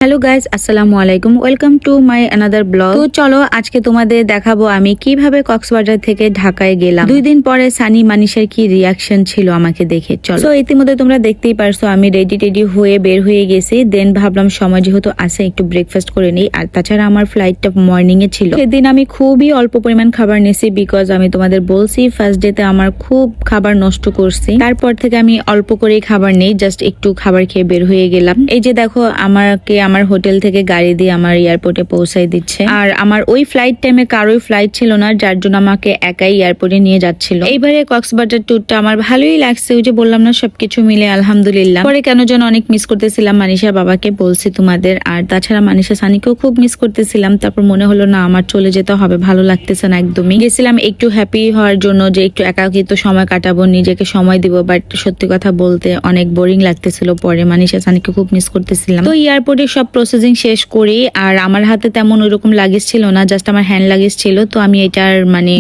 Hello guys, আসসালামু আলাইকুম। Welcome to my another blog. তো চলো আজকে তোমাদের দেখাবো আমি কিভাবে কক্সবাজার থেকে ঢাকায় গেলাম। 2 দিন পরে সানি মানিষার কি রিয়াকশন ছিল আমাকে দেখে। চলো, ইতিমধ্যে তোমরা দেখতেই পারছো আমি রেডি হয়ে বের হয়ে গেছি। দেন ভাবলাম সময় যেহেতু আছে একটু ব্রেকফাস্ট করে নিই। আর তাছাড়া আমার ফ্লাইটটা মর্নিং এ ছিল। সেদিন আমি খুবই অল্প পরিমাণ খাবার নিয়েছি, বিকজ আমি তোমাদের বলছি ফার্স্ট ডেতে আমার খুব খাবার নষ্ট করছি। তারপর থেকে আমি অল্প করেই খাবার নেই, জাস্ট একটু খাবার খেয়ে বের হয়ে গেলাম। এই যে দেখো, আমাকে আমার হোটেল থেকে গাড়ি দিয়ে আমার এয়ারপোর্টে পৌঁছাই দিচ্ছে। আর আমার ওই ফ্লাইট টাইমে কারোই ফ্লাইট ছিল না, যার জন্য আমাকে একাই এয়ারপোর্টে নিয়ে যাচ্ছিল। এইবারে কক্সবাজার ট্যুরটা আমার ভালোই লাগছে। ওই যে বললাম না, সবকিছু মিলে আলহামদুলিল্লাহ। পরে কেন যেন অনেক মিস করতেছিলাম মানিষার বাবাকে, বলছি তোমাদের। আর তাছাড়া মানিষা সানিকেও খুব মিস করতেছিলাম। তারপর মনে হলো না, আমার চলে যেতে হবে, ভালো লাগতেছে না একদমই। গেছিলাম একটু হ্যাপি হওয়ার জন্য, যে একটু একাকিত্ব সময় কাটাবো, নিজেকে সময় দিব। বাট সত্যি কথা বলতে অনেক বোরিং লাগতেছিল। পরে মানিষা সানিকে খুব মিস করতেছিলাম। তো এয়ারপোর্টে সব প্রসেসিং শেষ করি। আর আমার হাতে তেমন ওইরকম লাগেজ ছিল না, জাস্ট আমার হ্যান্ড লাগেজ ছিল। তো আমি এটার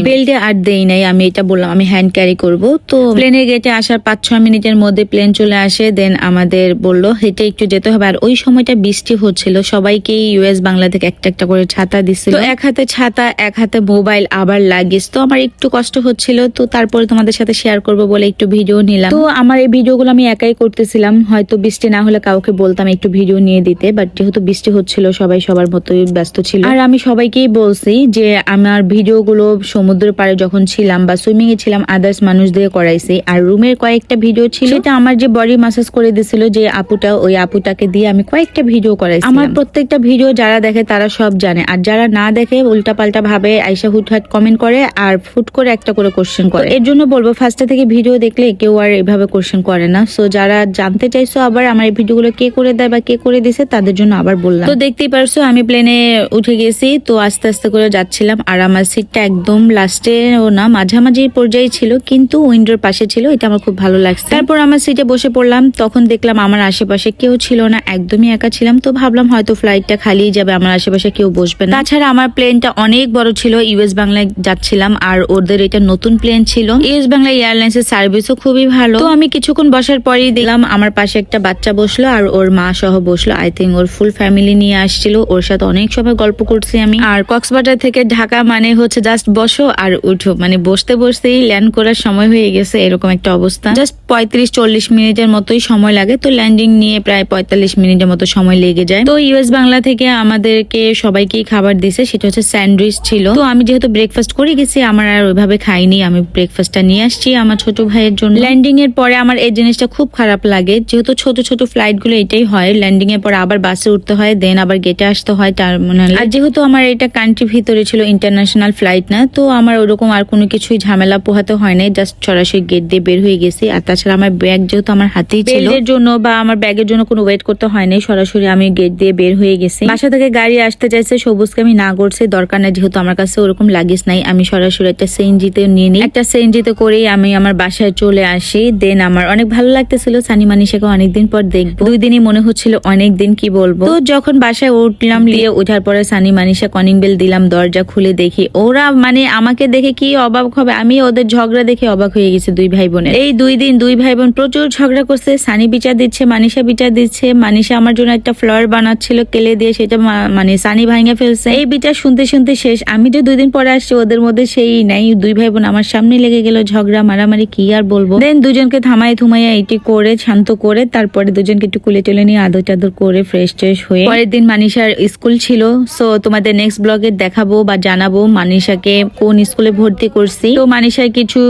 বেল্টে আর দেই নাই, আমি এটা বললাম আমি হ্যান্ড ক্যারি করব। তো প্লেনের গেটে আসার 5-6 মিনিটের মধ্যে প্লেন চলে আসে। দেন আমাদের বলল হেঁটে একটু যেতে হবে। আর ওই সময়টা বৃষ্টি হচ্ছিল, সবাইকেই ইউএস বাংলা থেকে একটা একটা করে ছাতা দিছিল। তো এক হাতে ছাতা, এক হাতে মোবাইল, আবার লাগেজ। তো আমার একটু কষ্ট হচ্ছিল। তো তারপরে তোমাদের সাথে শেয়ার করব বলে একটু ভিডিও নিলাম। তো আমার এই ভিডিওগুলো আমি একাই করতেছিলাম। হয়তো বৃষ্টি না হলে কাউকে বলতাম একটু ভিডিও নিয়ে দিতে, বাট যেহেতু বৃষ্টি হচ্ছিল সবাই সবার মতোই ব্যস্ত ছিল। আর আমি সবাইকেই বলছি যে আমার ভিডিওগুলো সমুদ্রের পাড়ে যখন ছিলাম বা সুইমিং এ ছিলাম আদার্স মানুষ দিয়ে করাইছি। আর রুমের কয়েকটা ভিডিও ছিল, সেটা আমার যে বডি মাসাজ করে দিছিল যে আপুটা, ওই আপুটাকে দিয়ে আমি কয়েকটা ভিডিও করাইছি। আমার প্রত্যেকটা ভিডিও যারা দেখে তারা সব জানে, আর যারা না দেখে উল্টা পাল্টা ভাবে আইসা হুটহাট কমেন্ট করে আর ফুট করে একটা করে কোশ্চেন করে। এর জন্য বলবো ফার্স্টে থেকে ভিডিও দেখলে কেউ আর এভাবে কোশ্চেন করে না। সো যারা জানতে চাইছো আবার আমার এই ভিডিওগুলো কে করে দেয় বা কে করে দিছে, তাদের জন্য আবার বললাম। তো দেখতেই পারছো আমি প্লেনে উঠে গেছি। তো আস্তে আস্তে করে যাচ্ছিলাম। আর আমার সিটটা একদম লাস্টে ও না, মাঝামাঝি পর্যায়ে ছিল, কিন্তু উইন্ডোর পাশে ছিল। এটা আমার খুব ভালো লাগছে। তারপর আমার সিটে বসে পড়লাম। তখন দেখলাম আমার আশেপাশে কেউ ছিল না, একদমই একা ছিলাম। তো ভাবলাম হয়তো ফ্লাইটটা খালি যাবে, আমার আশেপাশে কেউ বসবে না। তাছাড়া আমার প্লেনটা অনেক বড় ছিল, ইউএস বাংলায় যাচ্ছিলাম। আর ওদের এটা নতুন প্লেন ছিল। ইউএস বাংলা এয়ারলাইন্সের সার্ভিসও খুবই ভালো। তো আমি কিছুক্ষণ বসার পরেই দেখলাম আমার পাশে একটা বাচ্চা বসলো, আর ওর মা সহ বসলো। I think or full family নিয়ে আসছিল। ওর সাথে অনেক সময় গল্প করছি আমি। আর কক্সবাজার থেকে ঢাকা মানে হচ্ছে জাস্ট বসো আর উঠো, মানে বসতে বসতেই ল্যান্ড করার সময় হয়ে গেছে, এরকম একটা অবস্থা। জাস্ট 35-40 মিনিটের মতোই সময় লাগে। তো ল্যান্ডিং নিয়ে প্রায় 45 মিনিটের মতো সময় লেগে যায়। তো ইউএস বাংলা থেকে আমাদেরকে সবাইকেই খাবার দিছে, সেটা হচ্ছে স্যান্ডউইচ ছিল। তো আমি যেহেতু ব্রেকফাস্ট করে গেছি, আমার আর ওইভাবে খাইনি। আমি ব্রেকফাস্টটা নিয়ে আসছি আমার ছোট ভাইয়ের জন্য। ল্যান্ডিং এর পরে আমার এই জিনিসটা খুব খারাপ লাগে, যেহেতু ছোট ছোট ফ্লাইট গুলো এটাই হয়, ল্যান্ডিং এর পরে আবার বাসে উঠতে হয়, দেন আবার গেটে আসতে হয় টার্মিনালে। আর যেহেতু আমার এটা কান্ট্রি ভিতরে ছিল, ইন্টারন্যাশনাল ফ্লাইট না, তো আমার ওরকম আর কোনো কিছুই ঝামেলা পোহাতে হয় নাই। জাস্ট সরাসরি গেট দিয়ে বের হয়ে গেছি। আর তাছাড়া আমার ব্যাগ যেহেতু আমার হাতেই ছিল, এর জন্য বা আমার ব্যাগের জন্য কোনো ওয়েট করতে হয় নাই, সরাসরি আমি গেট দিয়ে বের হয়ে গেছি। বাসা থেকে গাড়ি আসতে চাইছে, সবুজকে আমি না করছি, দরকার নাই, যেহেতু আমার কাছে ওরকম লাগেজ নাই। আমি সরাসরি একটা সিএনজিতে নিয়ে নিই। একটা সিএনজিতে করেই আমি আমার বাসায় চলে আসি। দেন আমার অনেক ভালো লাগতেছিল, সানি মানিষাকে অনেকদিন পর দেখবো। 2 দিনই মনে হচ্ছিল অনেক দিন, কি বলবো। তো যখন বাসায় উঠলাম, দিয়ে ওঠার পরে সানি মানিষা কলিং বেল দিলাম, দরজা খুলে দেখি ওরা মানে আমাকে দেখে কি অবাক হবে, আমি ওদের ঝগড়া দেখে অবাক হয়ে গেছে। 2 ভাই বোনের এই 2 দিন 2 ভাই বোন প্রচুর ঝগড়া করছে। সানি বিচার দিচ্ছে, মানিষা বিচার দিচ্ছে। মানিষা আমার জন্য একটা ফ্লাওয়ার বানাচ্ছিল কেলে দিয়ে, সেটা মানে সানি ভাঙে ফেলছে। এই বিচার শুনতে শুনতে শেষ। আমি যে 2 দিন পরে আসছি, ওদের মধ্যে সেই নাই। 2 ভাই বোন আমার সামনে লেগে গেল, ঝগড়া মারামারি, কি আর বলবো। দেন দুজনকে থামাই থুমাইয়া এটি করে শান্ত করে তারপরে দুজনকে একটু কুলে টুলে নিয়ে আদর টাদর করে ফ্রেশ ট্রেশ হয়ে পরের দিন মানিষার স্কুল ছিল। সো তোমাদের নেক্সট ব্লগে দেখাবো বা জানাবো মানিষাকে কোন স্কুলে ভর্তি করছি। তো মানিষার কিছু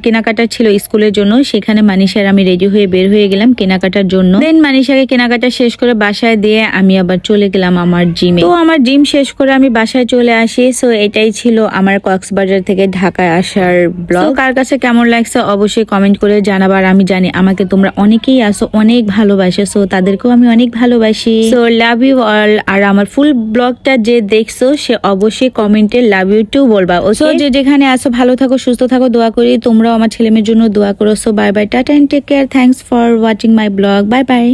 কেনাকাটা ছিল স্কুলের জন্য, সেখানে মানিষার আমি রেডি হয়ে বের হয়ে গেলাম কেনাকাটার জন্য। দেন মানিষাকে কেনাকাটা শেষ করে বাসায় দিয়ে আমি আবার চলে গেলাম আমার জিমে। তো আমার জিম শেষ করে আমি বাসায় চলে আসি। সো এটাই ছিল আমার কক্সবাজার থেকে ঢাকায় আসার ব্লগ। কার কাছে কেমন লাগছে অবশ্যই কমেন্ট করে জানাবার। আমি জানি আমাকে তোমরা অনেকেই আসো, অনেক ভালোবাসো। সো তাদেরকেও আমি অনেক ভালোবাসি। So love you all. আর আমার ফুল ব্লগটা যে দেখছো সে অবশ্যই কমেন্টে লাভ ইউ টু বলবা। সো যে যেখানে আসো ভালো থাকো, সুস্থ থাকো, দোয়া করি। তোমরাও আমার ছেলে মেয়ের জন্য দোয়া করো। So bye bye, tata and take care. Thanks for watching my blog. Bye by.